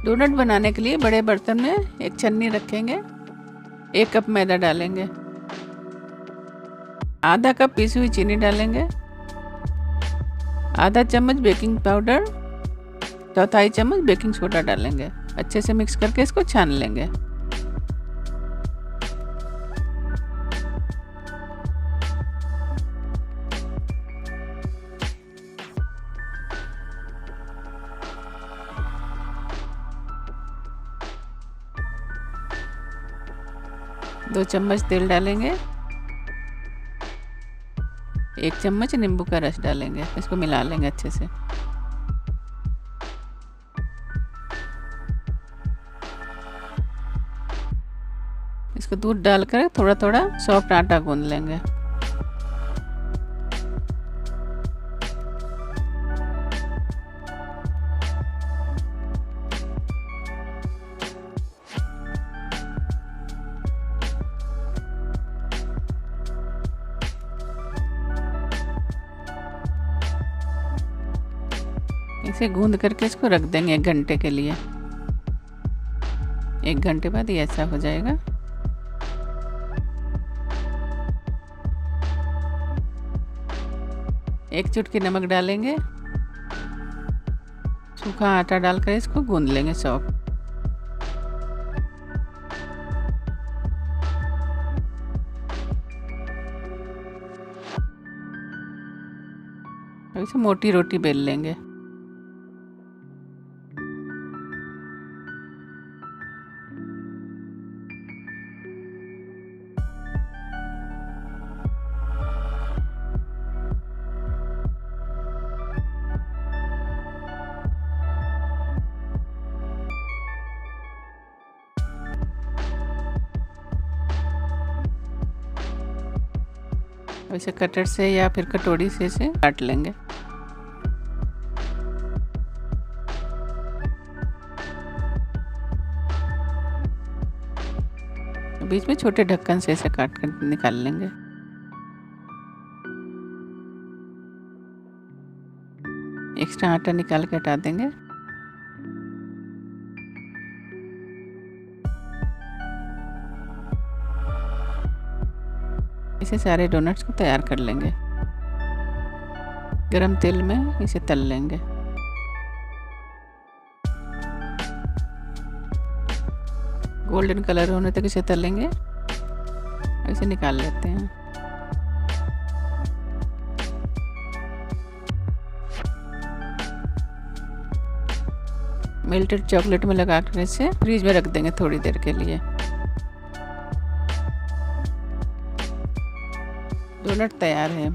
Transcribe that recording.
Donut बनाने के लिए बड़े बर्तन में एक छन्नी रखेंगे। 1 कप मैदा डालेंगे। आधा कप पीसी हुई चीनी डालेंगे। आधा चम्मच बेकिंग पाउडर, 1/4 चम्मच बेकिंग सोडा डालेंगे। अच्छे से मिक्स करके इसको छान लेंगे। दो चम्मच तेल डालेंगे। 1 चम्मच नींबू का रस डालेंगे। इसको मिला लेंगे अच्छे से। इसको दूध डालकर थोड़ा थोड़ा सॉफ्ट आटा गूंद लेंगे। इसे गूंद करके इसको रख देंगे 1 घंटे के लिए। 1 घंटे बाद ये ऐसा हो जाएगा। एक चुटकी नमक डालेंगे। सूखा आटा डालकर इसको गूंद लेंगे सॉफ्ट। अब इसे मोटी रोटी बेल लेंगे। इसे कटर से या फिर कटोरी से इसे काट लेंगे। बीच में छोटे ढक्कन से इसे काट कर निकाल लेंगे। एक्स्ट्रा आटा निकाल के हटा देंगे। इसे सारे डोनट्स को तैयार कर लेंगे। गरम तेल में इसे तल लेंगे। गोल्डन कलर होने तक इसे तलेंगे। इसे निकाल लेते हैं। मेल्टेड चॉकलेट में लगा कर इसे फ्रीज में रख देंगे थोड़ी देर के लिए। डोनट तैयार है।